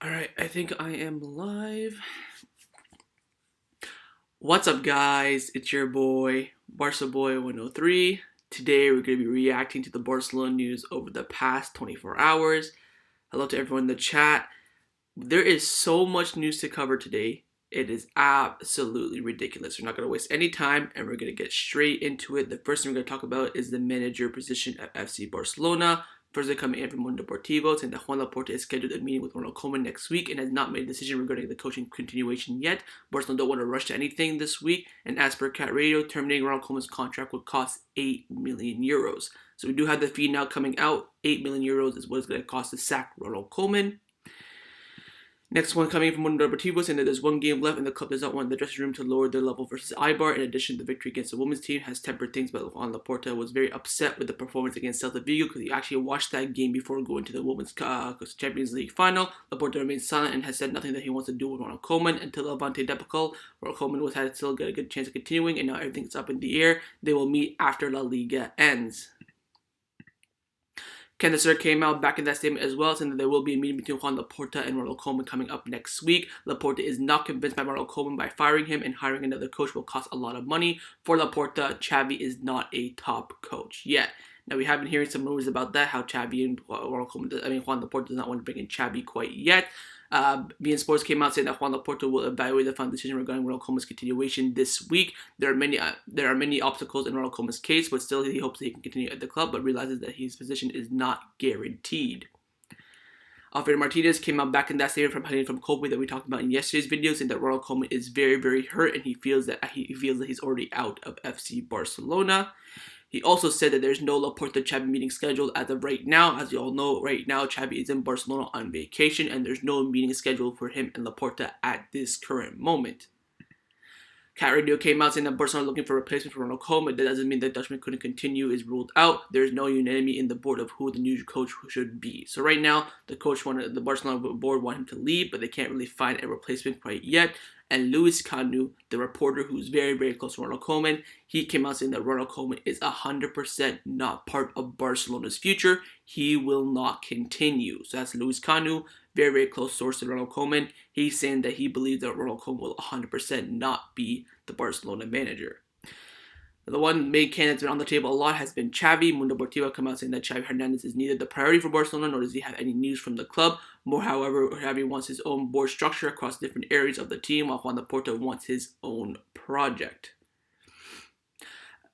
Alright, I think I am live. What's up, guys? It's your boy, Barca Boy 103. Today, we're going to be reacting to the Barcelona news over the past 24 hours. Hello to everyone in the chat. There is so much news to cover today. It is absolutely ridiculous. We're not going to waste any time, and we're going to get straight into it. The first thing we're going to talk about is the manager position at FC Barcelona. First, they come in from Mundo Deportivo saying that Joan Laporta is scheduled a meeting with Ronald Koeman next week and has not made a decision regarding the coaching continuation yet. Barcelona don't want to rush to anything this week, and as per Cat Radio, terminating Ronald Koeman's contract would cost 8 million euros. So we do have the fee now coming out. 8 million euros is what it's going to cost to sack Ronald Koeman. Next one coming from Mundo Deportivo saying that there's one game left and the club does not want the dressing room to lower their level versus Eibar. In addition, the victory against the women's team has tempered things, but Joan Laporta was very upset with the performance against Celta Vigo because he actually watched that game before going to the women's Champions League final. Laporta remains silent and has said nothing that he wants to do with Ronald Koeman until Levante Debacle. Ronald Koeman had still got a good chance of continuing, and now everything's up in the air. They will meet after La Liga ends. Candacer came out back in that statement as well, saying that there will be a meeting between Joan Laporta and Ronald Koeman coming up next week. Laporta is not convinced by Ronald Koeman by firing him, and hiring another coach will cost a lot of money. For Laporta, Xavi is not a top coach yet. Now, we have been hearing some rumors about that, how Xavi and Ronald Koeman, Joan Laporta does not want to bring in Xavi quite yet. beIN Sports came out saying that Joan Laporta will evaluate the final decision regarding Ronald Koeman's continuation this week. There are many obstacles in Ronald Koeman's case, but still he hopes that he can continue at the club, but realizes that his position is not guaranteed. Alfredo Martinez came out back in that statement from Kobe that we talked about in yesterday's video, saying that Ronald Koeman is very, very hurt and he feels that he's already out of FC Barcelona. He also said that there's no Laporta-Xavi meeting scheduled as of right now. As you all know, right now Xavi is in Barcelona on vacation and there's no meeting scheduled for him and Laporta at this current moment. Cat Radio came out saying that Barcelona looking for a replacement for Ronald Koeman. That doesn't mean that Dutchman couldn't continue is ruled out. There's no unanimity in the board of who the new coach should be. So right now, the Barcelona board want him to leave, but they can't really find a replacement quite yet. And Luis Canu, the reporter who's very, very close to Ronald Koeman, he came out saying that Ronald Koeman is 100% not part of Barcelona's future. He will not continue. So that's Luis Canu, very, very close source to Ronald Koeman. He's saying that he believes that Ronald Koeman will 100% not be the Barcelona manager. The one main candidate that's been on the table a lot has been Xavi. Mundo Deportivo come out saying that Xavi Hernandez is neither the priority for Barcelona nor does he have any news from the club. More, however, Xavi wants his own board structure across different areas of the team, while Joan Laporta wants his own project.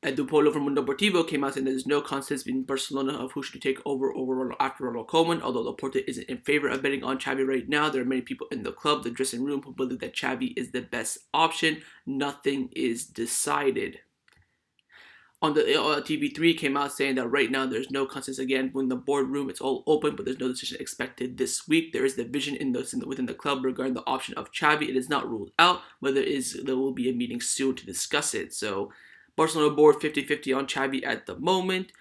Dupolo from Mundo Deportivo came out saying that there's no consensus in Barcelona of who should take over after Ronald Koeman. Although Laporta isn't in favor of betting on Xavi right now, there are many people in the club, the dressing room, who believe that Xavi is the best option. Nothing is decided. On the TV3 came out saying that right now there's no consensus again when the boardroom. It's all open, but there's no decision expected this week. There is division within the club regarding the option of Xavi. It is not ruled out, but there will be a meeting soon to discuss it. So Barcelona board 50-50 on Xavi at the moment.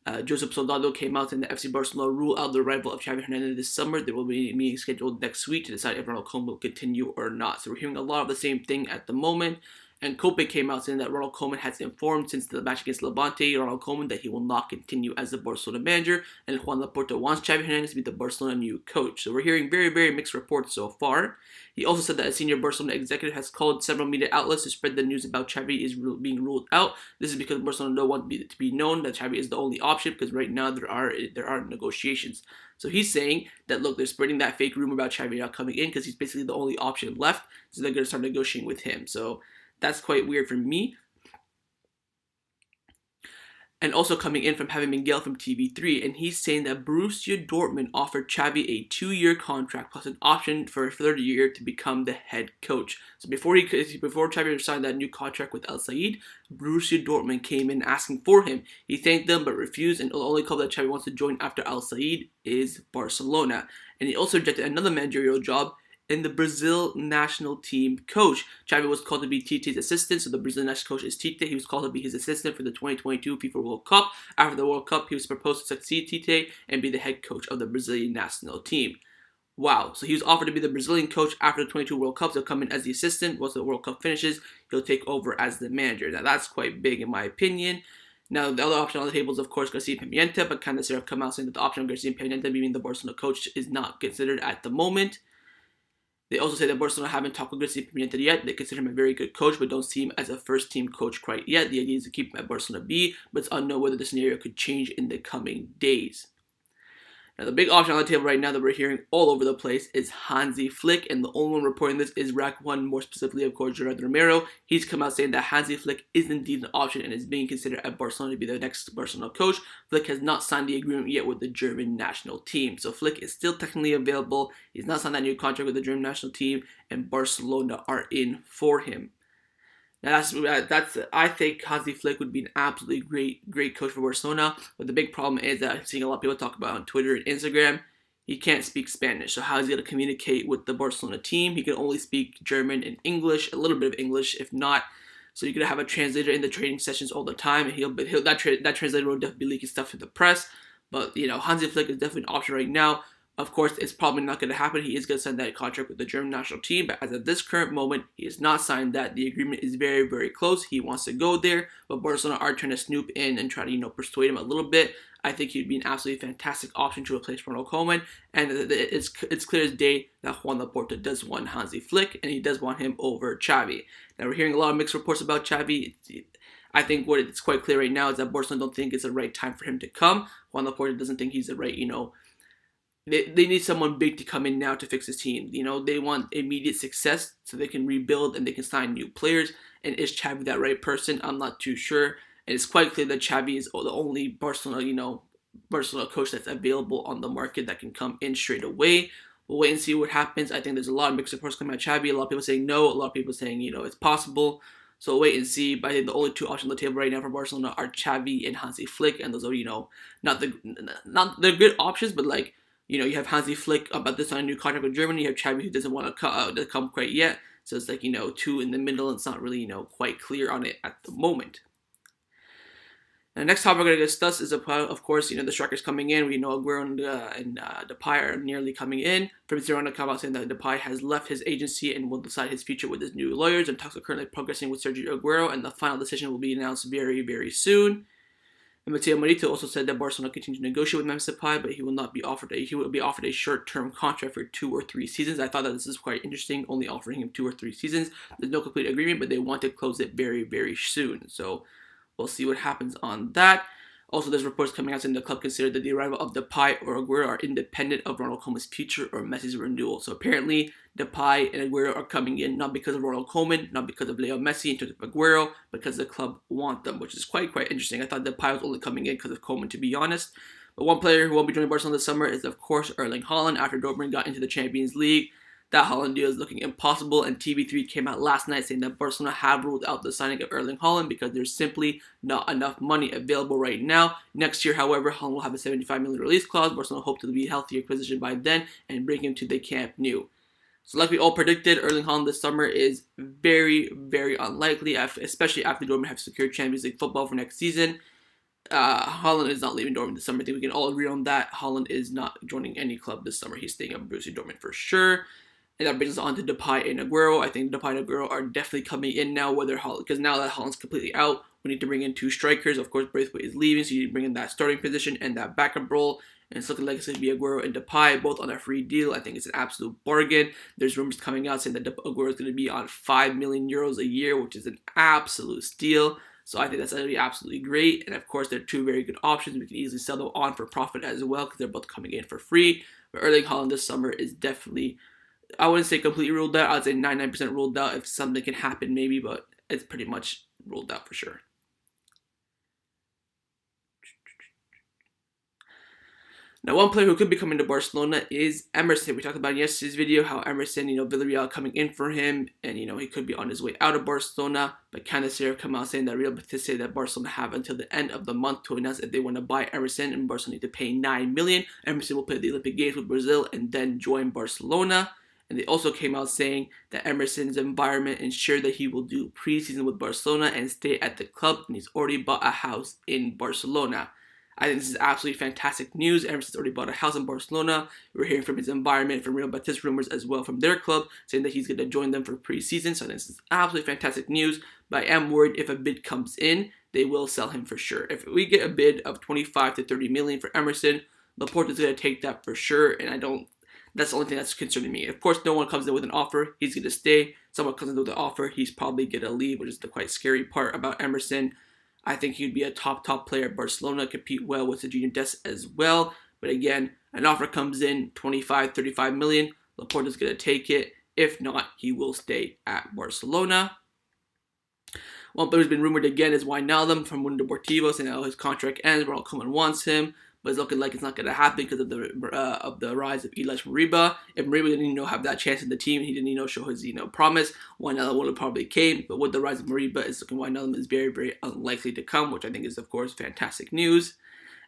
Josep Soldado came out and the FC Barcelona rule out the arrival of Xavi Hernandez this summer. There will be a meeting scheduled next week to decide if Ronald Koeman will continue or not. So we're hearing a lot of the same thing at the moment. And Kope came out saying that Ronald Koeman has informed since the match against Levante, Ronald Koeman, that he will not continue as the Barcelona manager, and Joan Laporta wants Xavi Hernandez to be the Barcelona new coach. So we're hearing very, very mixed reports so far. He also said that a senior Barcelona executive has called several media outlets to spread the news about Xavi is being ruled out. This is because Barcelona don't want to be known that Xavi is the only option, because right now there are negotiations. So he's saying that, look, they're spreading that fake rumor about Xavi not coming in because he's basically the only option left, so they're going to start negotiating with him. So that's quite weird for me. And also coming in from having Miguel from TV3, and he's saying that Borussia Dortmund offered Xavi a 2-year contract plus an option for a third year to become the head coach. So before Xavi signed that new contract with El Said, Borussia Dortmund came in asking for him. He thanked them but refused, and the only club that Xavi wants to join after El Said is Barcelona. And he also rejected another managerial job in the Brazil national team coach. Xavi was called to be Tite's assistant, so the Brazilian national coach is Tite. He was called to be his assistant for the 2022 FIFA World Cup. After the World Cup, he was proposed to succeed Tite and be the head coach of the Brazilian national team. Wow, so he was offered to be the Brazilian coach after the 22 World Cups. He'll come in as the assistant. Once the World Cup finishes, he'll take over as the manager. Now, that's quite big in my opinion. Now, the other option on the table is, of course, Garcia Pimienta, but Candacer have come out saying that the option of Garcia Pimienta being the Barcelona coach is not considered at the moment. They also say that Barcelona haven't talked with Luis Pimienta yet. They consider him a very good coach, but don't see him as a first-team coach quite yet. The idea is to keep him at Barcelona B, but it's unknown whether the scenario could change in the coming days. Now, the big option on the table right now that we're hearing all over the place is Hansi Flick, and the only one reporting this is Rack 1, more specifically, of course, Gerardo Romero. He's come out saying that Hansi Flick is indeed an option and is being considered at Barcelona to be the next Barcelona coach. Flick has not signed the agreement yet with the German national team, so Flick is still technically available. He's not signed that new contract with the German national team, and Barcelona are in for him. Now I think Hansi Flick would be an absolutely great coach for Barcelona, but the big problem is that I'm seeing a lot of people talk about on Twitter and Instagram, he can't speak Spanish. So how is he going to communicate with the Barcelona team? He can only speak German and English, a little bit of English, if not. So you're going to have a translator in the training sessions all the time, and that translator will definitely be leaking stuff to the press. But, Hansi Flick is definitely an option right now. Of course, it's probably not going to happen. He is going to sign that contract with the German national team, but as of this current moment, he has not signed that. The agreement is very, very close. He wants to go there, but Barcelona are trying to snoop in and try to, persuade him a little bit. I think he'd be an absolutely fantastic option to replace Ronald Koeman, and it's clear as day that Joan Laporta does want Hansi Flick, and he does want him over Xavi. Now, we're hearing a lot of mixed reports about Xavi. I think what it's quite clear right now is that Barcelona don't think it's the right time for him to come. Juan Laporta doesn't think he's the right, They need someone big to come in now to fix his team. They want immediate success so they can rebuild and they can sign new players. And is Xavi that right person? I'm not too sure. And it's quite clear that Xavi is the only Barcelona coach that's available on the market that can come in straight away. We'll wait and see what happens. I think there's a lot of mixed reports coming at Xavi. A lot of people saying no. A lot of people saying, it's possible. So we'll wait and see. But I think the only two options on the table right now for Barcelona are Xavi and Hansi Flick. And those are, they're good options, but you have Hansi Flick about to sign a new contract with Germany. You have Xavi who doesn't want to come quite yet. So it's two in the middle. It's not really, quite clear on it at the moment. And the next topic we're going to discuss is, of course, the strikers coming in. We know Aguero and Depay are nearly coming in. Fabrizio come out saying that Depay has left his agency and will decide his future with his new lawyers. And talks are currently progressing with Sergio Aguero, and the final decision will be announced very, very soon. And Mateo Morito also said that Barcelona continues to negotiate with Memphis Depay, but he will be offered a short-term contract for 2 or 3 seasons. I thought that this is quite interesting, only offering him 2 or 3 seasons. There's no complete agreement, but they want to close it very, very soon. So we'll see what happens on that. Also, there's reports coming out saying the club considered that the arrival of Depay or Aguero are independent of Ronald Koeman's future or Messi's renewal. So apparently, Depay and Aguero are coming in not because of Ronald Koeman, not because of Leo Messi in terms of Aguero, because the club want them, which is quite interesting. I thought Depay was only coming in because of Koeman, to be honest. But one player who won't be joining Barcelona this summer is, of course, Erling Haaland. After Dortmund got into the Champions League, that Haaland deal is looking impossible, and TV3 came out last night saying that Barcelona have ruled out the signing of Erling Haaland because there's simply not enough money available right now. Next year, however, Haaland will have a 75 million release clause. Barcelona hope to be in healthier position by then and bring him to the Camp Nou. So like we all predicted, Erling Haaland this summer is very, very unlikely, especially after Dortmund have secured Champions League football for next season. Haaland is not leaving Dortmund this summer. I think we can all agree on that. Haaland is not joining any club this summer. He's staying at Borussia Dortmund for sure. And that brings us on to Depay and Aguero. I think Depay and Aguero are definitely coming in now, because now that Haaland's completely out, we need to bring in 2 strikers. Of course, Braithwaite is leaving, so you need to bring in that starting position and that backup role. And it's looking like it's going to be Aguero and Depay, both on a free deal. I think it's an absolute bargain. There's rumors coming out saying that Aguero is going to be on 5 million euros a year, which is an absolute steal. So I think that's going to be absolutely great. And of course, they're 2 very good options. We can easily sell them on for profit as well, because they're both coming in for free. But Erling Haaland this summer is definitely, I wouldn't say completely ruled out. I'd say 99% ruled out. If something can happen, maybe, but it's pretty much ruled out for sure. Now, one player who could be coming to Barcelona is Emerson. We talked about in yesterday's video how Emerson, Villarreal coming in for him, and, he could be on his way out of Barcelona. But Candace have come out saying that Real Betis say that Barcelona have until the end of the month to announce if they want to buy Emerson, and Barcelona need to pay $9 million. Emerson will play the Olympic Games with Brazil and then join Barcelona. And they also came out saying that Emerson's environment ensured that he will do preseason with Barcelona and stay at the club, and he's already bought a house in Barcelona. I think this is absolutely fantastic news. Emerson's already bought a house in Barcelona. We're hearing from his environment, from Real Betis rumors as well from their club, saying that he's going to join them for preseason. So I think this is absolutely fantastic news. But I am worried if a bid comes in, they will sell him for sure. If we get a bid of 25 to 30 million for Emerson, Laporta is going to take that for sure. And That's the only thing that's concerning me. Of course, no one comes in with an offer, he's going to stay. Someone comes in with an offer, he's probably going to leave, which is the quite scary part about Emerson. I think he'd be a top player at Barcelona, compete well with the junior Des as well. But again, an offer comes in, 25, 35 million. Laporta's going to take it. If not, he will stay at Barcelona. One player who's been rumored again is Wijnaldum from Mundo Deportivo, saying that his contract ends. Ronald Koeman wants him, but it's looking like it's not going to happen because of the rise of Elias Moriba. If Moriba didn't have that chance in the team, he didn't show his promise, Wijnaldum would have probably came. But with the rise of Moriba, it's looking Wijnaldum is very, very unlikely to come, which I think is of course fantastic news.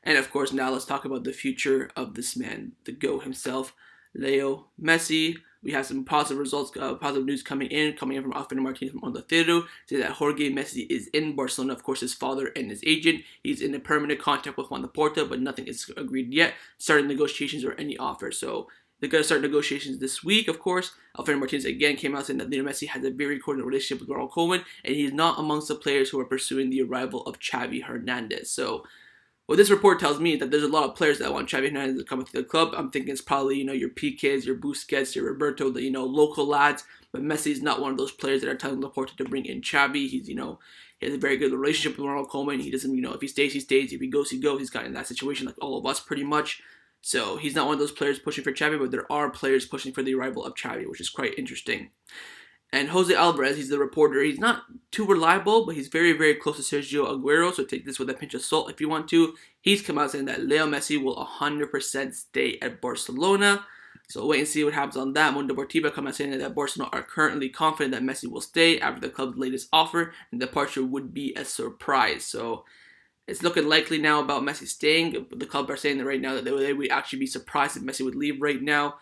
And of course, now let's talk about the future of this man, the GOAT himself, Leo Messi. We have some positive results, positive news coming in from Alfredo Martinez from Onda Cero, saying that Jorge Messi is in Barcelona. Of course, his father and his agent. He's in a permanent contact with Joan Laporta, but nothing is agreed yet. Starting negotiations or any offer. So they're going to start negotiations this week, of course. Alfredo Martinez again came out saying that Lionel Messi has a very cordial relationship with Ronald Koeman, and he's not amongst the players who are pursuing the arrival of Xavi Hernandez. So what this report tells me is that there's a lot of players that want Xavi Hernandez to come into the club. I'm thinking it's probably, your Piqués, your Busquets, your Roberto, the, local lads. But Messi's not one of those players that are telling Laporta to bring in Xavi. He's, he has a very good relationship with Ronald Koeman. He doesn't, if he stays, he stays. If he goes, he goes. He's got in that situation like all of us pretty much. So he's not one of those players pushing for Xavi, but there are players pushing for the arrival of Xavi, which is quite interesting. And Jose Alvarez, he's the reporter. He's not too reliable, but he's very, very close to Sergio Aguero. So take this with a pinch of salt if you want to. He's come out saying that Leo Messi will 100% stay at Barcelona. So wait and see what happens on that. Mundo Deportivo come out saying that Barcelona are currently confident that Messi will stay after the club's latest offer, and departure would be a surprise. So it's looking likely now about Messi staying. The club are saying that right now that they would actually be surprised if Messi would leave right now.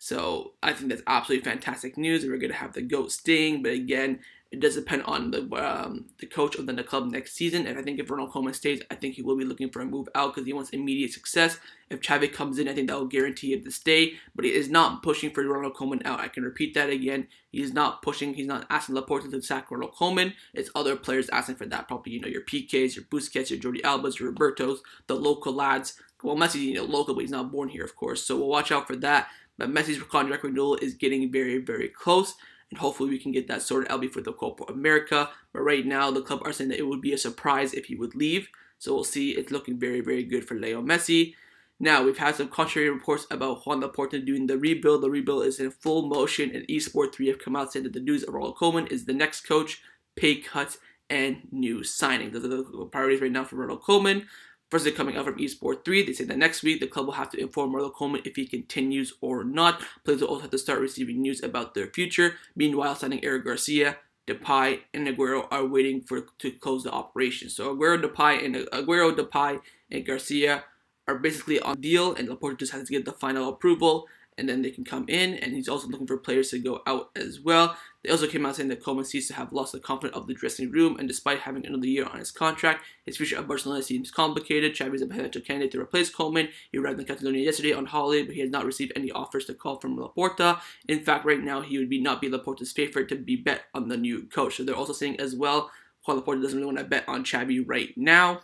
So I think that's absolutely fantastic news. We're going to have the GOAT staying, but again, it does depend on the coach of the club next season. And I think if Ronald Koeman stays, I think he will be looking for a move out because he wants immediate success. If Xavi comes in, I think that will guarantee him to stay. But he is not pushing for Ronald Koeman out. I can repeat that again. He's not pushing. He's not asking Laporta to sack Ronald Koeman. It's other players asking for that. Probably your Piqués, your Busquets, your Jordi Albas, your Robertos, the local lads. Well, Messi's local, but he's not born here, of course. So we'll watch out for that. But Messi's contract renewal is getting very, very close. And hopefully we can get that sorted out before the Copa America. But right now, the club are saying that it would be a surprise if he would leave. So we'll see. It's looking very, very good for Leo Messi. Now, we've had some contrary reports about Joan Laporta doing the rebuild. The rebuild is in full motion. And Esport 3 have come out saying that the news of Ronald Koeman is the next coach, pay cuts, and new signings. Those are the priorities right now for Ronald Koeman. First, they're coming out from Esport 3. They say that next week, the club will have to inform Ronald Koeman if he continues or not. Players will also have to start receiving news about their future. Meanwhile, signing Eric Garcia, Depay, and Aguero are waiting to close the operation. So Aguero, Depay, and Garcia are basically on deal, and Laporta just has to get the final approval, and then they can come in. And he's also looking for players to go out as well. They also came out saying that Koeman seems to have lost the confidence of the dressing room, and despite having another year on his contract, his future at Barcelona seems complicated. Xavi is a potential candidate to replace Koeman. He arrived in Catalonia yesterday on holiday, but he has not received any offers to call from Laporta. In fact, right now, he would not be Laporta's favorite to be bet on the new coach. So they're also saying as well, Juan Laporta doesn't really want to bet on Xavi right now.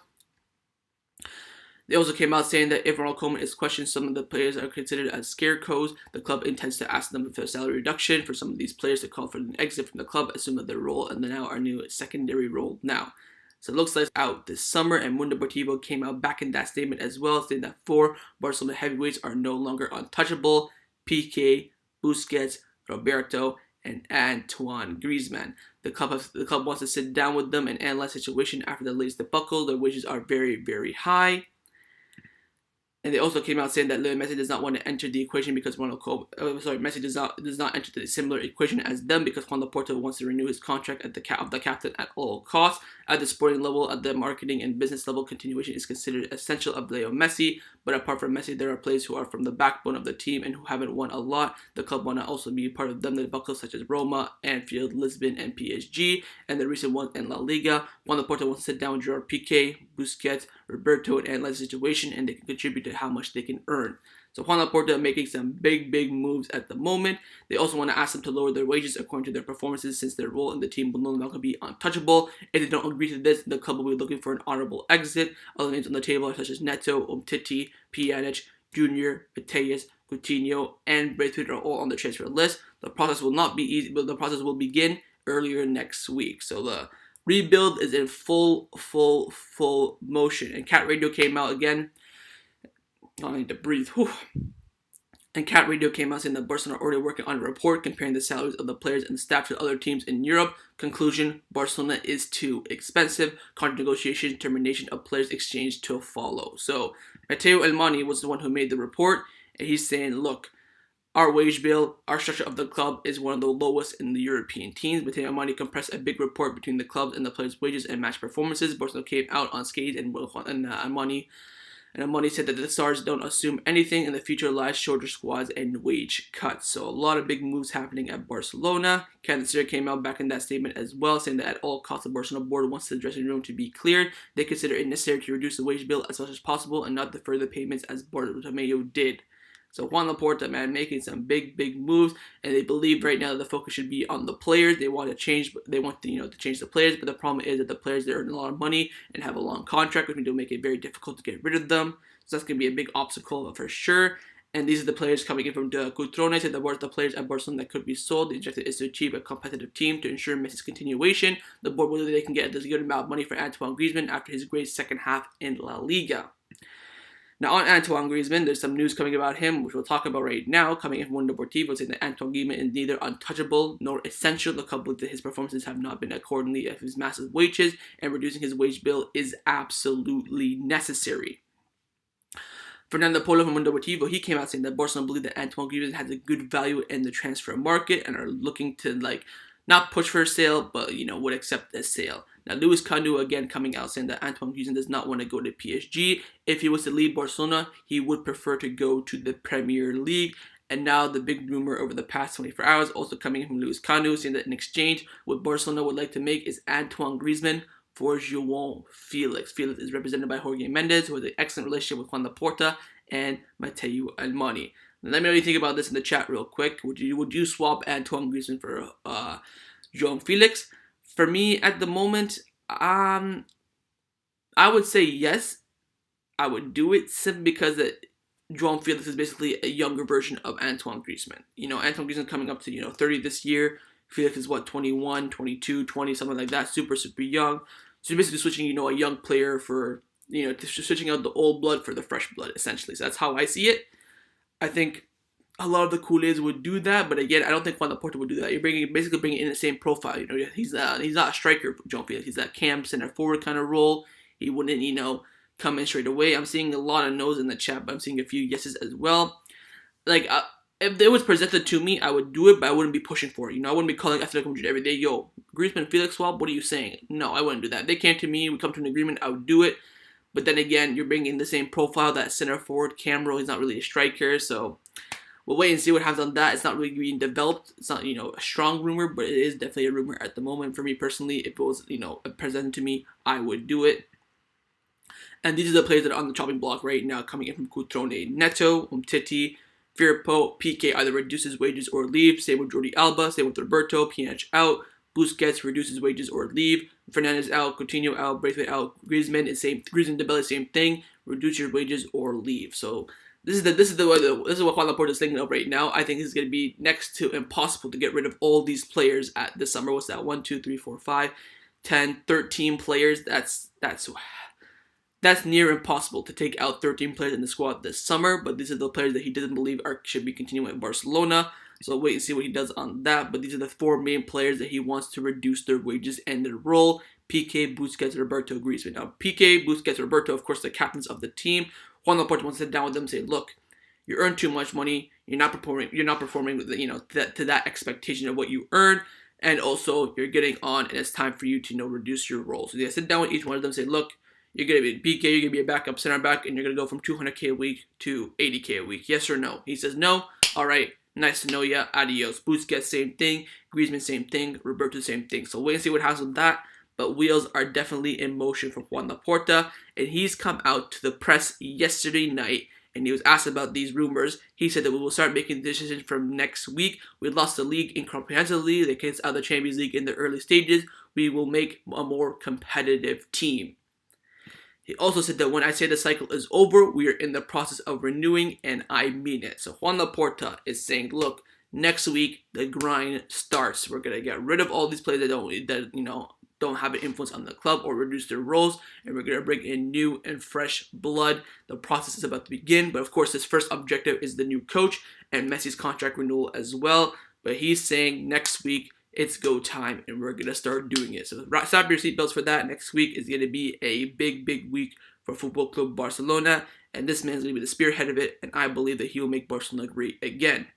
They also came out saying that if Ronald Koeman is questioned, some of the players are considered as scarecrows. The club intends to ask them for a salary reduction for some of these players to call for an exit from the club, assume that their role and now our new secondary role now. So it looks like it's out this summer, and Mundo Deportivo came out back in that statement as well, saying that 4 Barcelona heavyweights are no longer untouchable: Piqué, Busquets, Roberto, and Antoine Griezmann. The club wants to sit down with them and analyze the situation after the latest debacle. Their wages are very, very high. And they also came out saying that Lionel Messi does not want to enter the equation because Messi does not enter the similar equation as them because Juan Laporta wants to renew his contract of the captain at all costs. At the sporting level, at the marketing and business level, continuation is considered essential of Leo Messi. But apart from Messi, there are players who are from the backbone of the team and who haven't won a lot. The club want to also be part of them, the debacle such as Roma, Anfield, Lisbon, and PSG, and the recent one in La Liga. Juan Laporta wants to sit down with Gerard Piqué, Busquets, Roberto, and analyze the situation, and they can contribute to how much they can earn. So Juan Laporta making some big moves at the moment. They also want to ask them to lower their wages according to their performances, since their role in the team will no longer be untouchable. If they don't agree to this, the club will be looking for an honorable exit. Other names on the table are such as Neto, Umtiti, Pjanic, Junior, Mateus, Coutinho, and Braithwaite are all on the transfer list. The process will not be easy, but the process will begin earlier next week. So the rebuild is in full motion. And Cat Radio came out again. I need to breathe. Whew. And Cat Radio came out saying that Barcelona are already working on a report comparing the salaries of the players and staff to other teams in Europe. Conclusion, Barcelona is too expensive. Contract negotiation, termination of players exchange to follow. So Matteo Elmani was the one who made the report, and he's saying, look, our wage bill, our structure of the club is one of the lowest in the European teams. Matteo Elmani compressed a big report between the clubs and the players' wages and match performances. Barcelona came out unscathed, and Elmani said that the Stars don't assume anything in the future lies shorter squads and wage cuts. So a lot of big moves happening at Barcelona. Cancer came out back in that statement as well, saying that at all costs the Barcelona board wants the dressing room to be cleared. They consider it necessary to reduce the wage bill as much as possible and not defer the payments as Bartomeu did. So Joan Laporta, man, making some big moves, and they believe right now that the focus should be on the players. They want to change, to change the players, but the problem is that the players, they earn a lot of money and have a long contract, which will make it very difficult to get rid of them. So that's going to be a big obstacle for sure. And these are the players coming in from the Cutrone, said that the players at Barcelona that could be sold. The objective is to achieve a competitive team to ensure Messi's continuation. The board believes they can get a good amount of money for Antoine Griezmann after his great second half in La Liga. Now, on Antoine Griezmann, there's some news coming about him, which we'll talk about right now, coming in from Mundo Deportivo, saying that Antoine Griezmann is neither untouchable nor essential. The couple that his performances have not been accordingly of his massive wages, and reducing his wage bill is absolutely necessary. Fernando Polo from Mundo Deportivo, he came out saying that Barcelona believe that Antoine Griezmann has a good value in the transfer market and are looking to, not push for a sale, but, would accept a sale. Now, Luis Canu again coming out saying that Antoine Griezmann does not want to go to PSG. If he was to leave Barcelona, he would prefer to go to the Premier League. And now the big rumor over the past 24 hours, also coming from Luis Canu, saying that in exchange, what Barcelona would like to make is Antoine Griezmann for Joan Felix. Felix is represented by Jorge Mendes, who has an excellent relationship with Joan Laporta and Matteo Elmani. Now, let me know what you think about this in the chat real quick. Would you swap Antoine Griezmann for Joan Felix? For me, at the moment, I would say yes. I would do it simply because Joan Felix is basically a younger version of Antoine Griezmann. Antoine Griezmann coming up to 30 this year. Felix is 21, 22, 20, something like that. Super young. So you're basically switching, a young player for, switching out the old blood for the fresh blood, essentially. So that's how I see it. I think a lot of the Kool-Aids would do that, but again, I don't think Juan Laporta would do that. You're basically bringing in the same profile. He's not a striker, Joan Felix. He's that cam center forward kind of role. He wouldn't, come in straight away. I'm seeing a lot of no's in the chat, but I'm seeing a few yeses as well. If it was presented to me, I would do it, but I wouldn't be pushing for it. I wouldn't be calling Atletico Madrid every day, yo, Griezmann, Felix swap, what are you saying? No, I wouldn't do that. If they came to me, we come to an agreement, I would do it. But then again, you're bringing in the same profile, that center forward cam role. He's not really a striker, so we'll wait and see what happens on that. It's not really being developed. It's not, a strong rumor, but it is definitely a rumor at the moment. For me personally, if it was, presented to me, I would do it. And these are the players that are on the chopping block right now, coming in from Cutrone. Neto, Umtiti, Firpo, PK either reduces wages or leave. Same with Jordi Alba. Same with Roberto. Pjanic out. Busquets reduces wages or leave. Fernandez out. Coutinho out. Braithwaite out. Griezmann is same. Griezmann, Dembele, same thing. Reduce your wages or leave. So this is what Juan Laporta is thinking of right now. I think it's going to be next to impossible to get rid of all these players at this summer. What's that? 1, 2, 3, 4, 5, 10, 13 players. That's near impossible to take out 13 players in the squad this summer, but these are the players that he doesn't believe should be continuing at Barcelona. So wait and see what he does on that. But these are the 4 main players that he wants to reduce their wages and their role. PK, Busquets, Roberto, Griezmann. Now, PK, Busquets, Roberto, of course, the captains of the team. Juan Laporta wants to sit down with them and say, look, you earn too much money. You're not performing with to that expectation of what you earn. And also, you're getting on, and it's time for you to reduce your role. So they sit down with each one of them and say, look, you're going to be PK, you're going to be a backup center back, and you're going to go from $200K a week to $80K a week. Yes or no? He says no. All right, nice to know ya. Adios. Busquets, same thing. Griezmann, same thing. Roberto, same thing. So wait and see what happens with that. But wheels are definitely in motion for Juan Laporta, and he's come out to the press yesterday night, and he was asked about these rumors. He said that we will start making decisions from next week. We lost the league incomprehensibly. They kicked us out of the Champions League in the early stages. We will make a more competitive team. He also said that when I say the cycle is over, we are in the process of renewing, and I mean it. So Joan Laporta is saying, look, next week the grind starts. We're gonna get rid of all these players don't have an influence on the club or reduce their roles, and we're gonna bring in new and fresh blood. The process is about to begin, but of course, his first objective is the new coach and Messi's contract renewal as well. But he's saying next week it's go time, and we're gonna start doing it. So strap your seatbelts for that. Next week is gonna be a big week for Football Club Barcelona, and this man's gonna be the spearhead of it, and I believe that he will make Barcelona great again.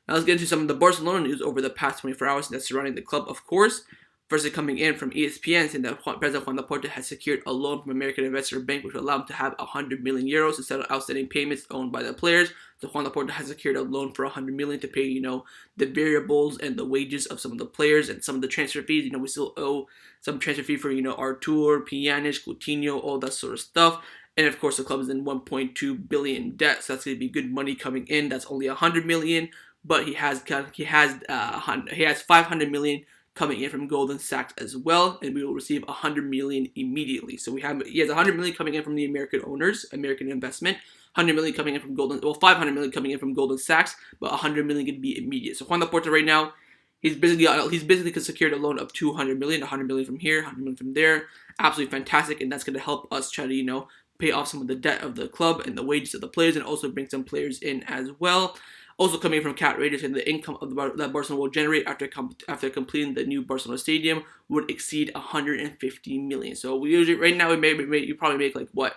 Now let's get into some of the Barcelona news over the past 24 hours that's surrounding the club, of course. Firstly, coming in from ESPN, saying that President Joan Laporta has secured a loan from American Investor Bank, which will allow him to have 100 million euros to settle outstanding payments owned by the players. So Joan Laporta has secured a loan for 100 million to pay, the variables and the wages of some of the players and some of the transfer fees. We still owe some transfer fee for, Artur, Pjanic, Coutinho, all that sort of stuff. And of course, the club is in 1.2 billion debt, so that's going to be good money coming in. That's only 100 million, but he has 500 million coming in from Goldman Sachs as well, and we will receive 100 million immediately. So he has 100 million coming in from the American owners, American investment, 100 million coming in from 500 million coming in from Goldman Sachs, but 100 million can be immediate. So Joan Laporta right now, he's basically secured a loan of 200 million, 100 million from here, 100 million from there. Absolutely fantastic, and that's going to help us try to pay off some of the debt of the club and the wages of the players, and also bring some players in as well. Also coming from Cat Raiders, and the income that Barcelona will generate after completing the new Barcelona stadium would exceed 150 million. So we usually right now you probably make like what?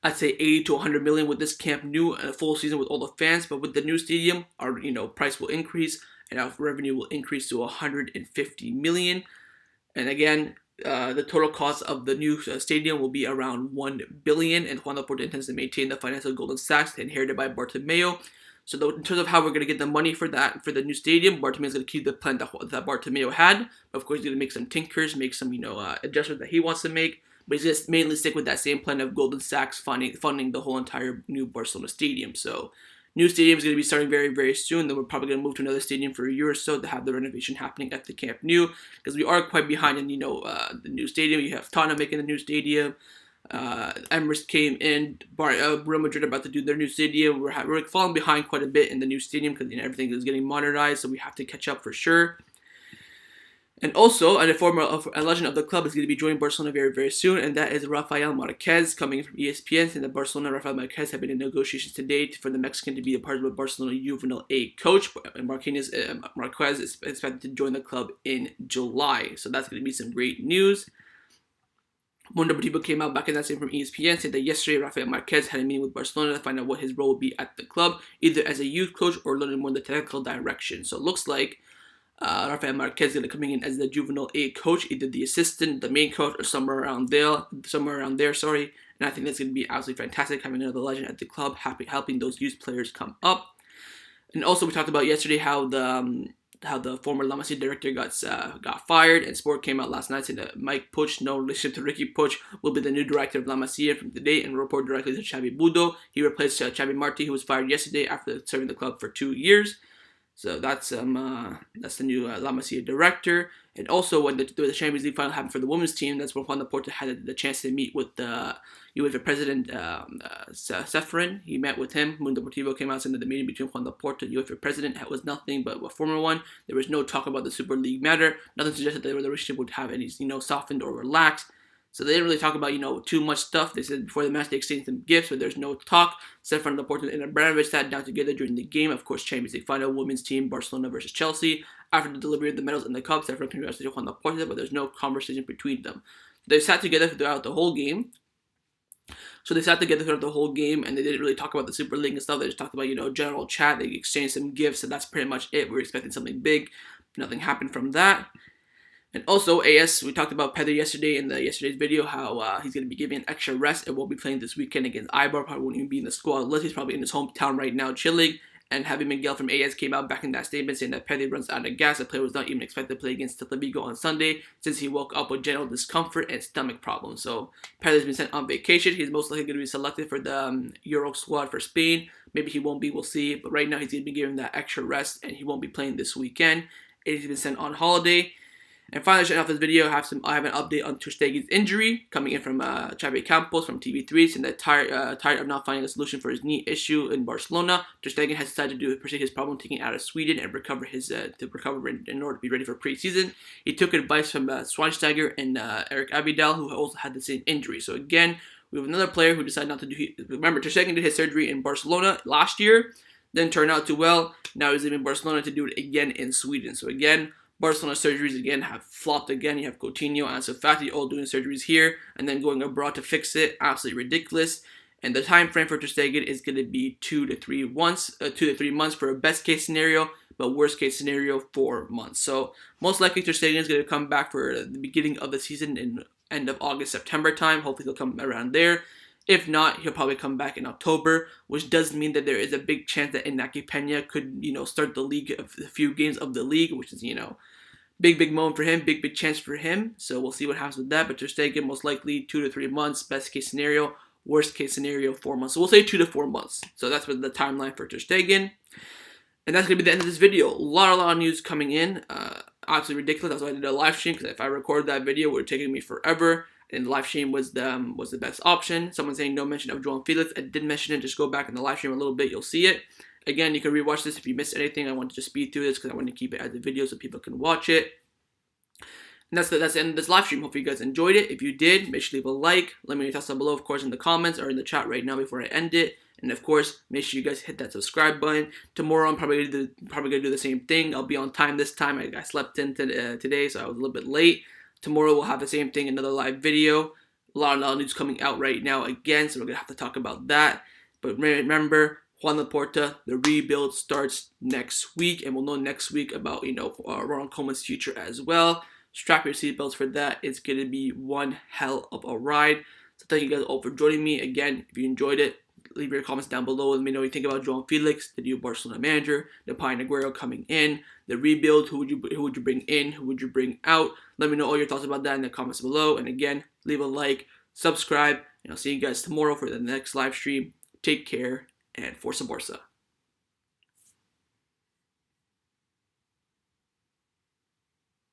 I'd say 80 to 100 million with this Camp Nou and a full season with all the fans. But with the new stadium, our price will increase and our revenue will increase to 150 million. And again, the total cost of the new stadium will be around 1 billion, and Joan Laporta intends to maintain the financial Goldman Sachs inherited by Bartomeu. So in terms of how we're going to get the money for the new stadium, Bartomeu is going to keep the plan that Bartomeu had. Of course, he's going to make some tinkers, make some adjustments that he wants to make. But he's going to mainly stick with that same plan of Goldman Sachs funding the whole entire new Barcelona stadium. So new stadium is going to be starting very soon. Then we're probably going to move to another stadium for a year or so to have the renovation happening at the Camp Nou, because we are quite behind in the new stadium. You have Tottenham making the new stadium. Emerson came in. Real Madrid are about to do their new stadium. We're falling behind quite a bit in the new stadium because everything is getting modernized, so we have to catch up for sure. And also, a legend of the club is going to be joining Barcelona very soon, and that is Rafael Marquez, coming in from ESPN, saying that Barcelona Rafael Marquez have been in negotiations today for the Mexican to be a part of the Barcelona Juvenile A coach, and Marquez is expected to join the club in July, so that's going to be some great news. Mundo Deportivo came out back in that same from ESPN, said that yesterday Rafael Marquez had a meeting with Barcelona to find out what his role would be at the club, either as a youth coach or learning more in the technical direction. So it looks like Rafael Marquez is going to coming in as the Juvenile A coach, either the assistant, the main coach, or somewhere around there. And I think that's going to be absolutely fantastic, having another legend at the club, helping those youth players come up. And also, we talked about yesterday how the former La Masia director got fired, and Sport came out last night saying that Mike Puig, no relationship to Ricky Puig, will be the new director of La Masia from today and report directly to Xavi Budo. He replaced Xavi Marti, who was fired yesterday after serving the club for 2 years. So that's the new La Masia director. And also, when the Champions League final happened for the women's team, that's when Joan Laporta had the chance to meet with the UEFA president, Seferin. He met with him. Mundo Deportivo came out saying that the meeting between Joan Laporta and UEFA president was nothing but a formal one. There was no talk about the Super League matter. Nothing suggested that the relationship would have any, softened or relaxed. So they didn't really talk about, too much stuff. They said before the match they exchanged some gifts, but there's no talk. Seferin, Laporta, and Abramovich sat down together during the game. Of course, Champions League final, women's team, Barcelona versus Chelsea. After the delivery of the medals and the cup, Seferin congratulated Joan Laporta, but there's no conversation between them. They sat together throughout the whole game. And they didn't really talk about the Super League and stuff. They just talked about, general chat. They exchanged some gifts, and that's pretty much it. We were expecting something big. Nothing happened from that. And also, AS, we talked about Pedri yesterday in yesterday's video, how he's going to be given an extra rest and won't be playing this weekend against Eibar. Probably won't even be in the squad list. He's probably in his hometown right now, chilling. And Javi Miguel from AS came out back in that statement saying that Pedri runs out of gas. The player was not even expected to play against Celta Vigo on Sunday since he woke up with general discomfort and stomach problems. So Pedri's been sent on vacation. He's most likely going to be selected for the Euro squad for Spain. Maybe he won't be, we'll see. But right now he's going to be given that extra rest and he won't be playing this weekend. And he's been sent on holiday. And finally, to end off this video, I have an update on Ter Stegen's injury coming in from Xavi Campos from TV3, saying that tired of not finding a solution for his knee issue in Barcelona. Ter Stegen has decided to pursue his problem taking out of Sweden and recover in order to be ready for preseason. He took advice from Schweinsteiger and Eric Abidal, who also had the same injury. So again, we have another player who decided not to do. Remember, Ter Stegen did his surgery in Barcelona last year, didn't turn out too well. Now he's leaving Barcelona to do it again in Sweden. So again, Barcelona surgeries again have flopped again. You have Coutinho and Ansu Fati all doing surgeries here and then going abroad to fix it. Absolutely ridiculous. And the time frame for Ter Stegen is going to be 2 to 3 months for a best case scenario, but worst case scenario 4 months. So most likely Ter Stegen is going to come back for the beginning of the season in end of August, September time. Hopefully he'll come around there. If not, he'll probably come back in October, which does mean that there is a big chance that Iñaki Peña could, start the league, a few games of the league, which is, big moment for him, big chance for him. So we'll see what happens with that. But Ter Stegen, most likely 2 to 3 months, best case scenario, worst case scenario, 4 months. So we'll say 2 to 4 months. So that's what the timeline for Ter Stegen. And that's going to be the end of this video. A lot of news coming in. Absolutely ridiculous. That's why I did a live stream, because if I recorded that video, it would have taken me forever. And the live stream was the best option. Someone saying no mention of Joan Felix. I did mention it. Just go back in the live stream a little bit. You'll see it. Again, you can rewatch this if you missed anything. I wanted to just speed through this because I want to keep it as a video so people can watch it. And that's the end of this live stream. Hopefully you guys enjoyed it. If you did, make sure to leave a like. Let me know your thoughts down below, of course, in the comments or in the chat right now before I end it. And of course, make sure you guys hit that subscribe button. Tomorrow, I'm probably gonna do the same thing. I'll be on time this time. I slept in today, so I was a little bit late. Tomorrow we'll have the same thing, another live video. A lot of news coming out right now again, so we're gonna have to talk about that. But remember, Joan Laporta, the rebuild starts next week, and we'll know next week about Ronald Koeman's future as well. Strap your seatbelts for that. It's gonna be one hell of a ride. So thank you guys all for joining me. Again, if you enjoyed it, leave your comments down below. Let me know what you think about Joan Felix, the new Barcelona manager, Depay and Aguero coming in, the rebuild. Who would you bring in? Who would you bring out? Let me know all your thoughts about that in the comments below. And again, leave a like, subscribe, and I'll see you guys tomorrow for the next live stream. Take care, and Forza Barca.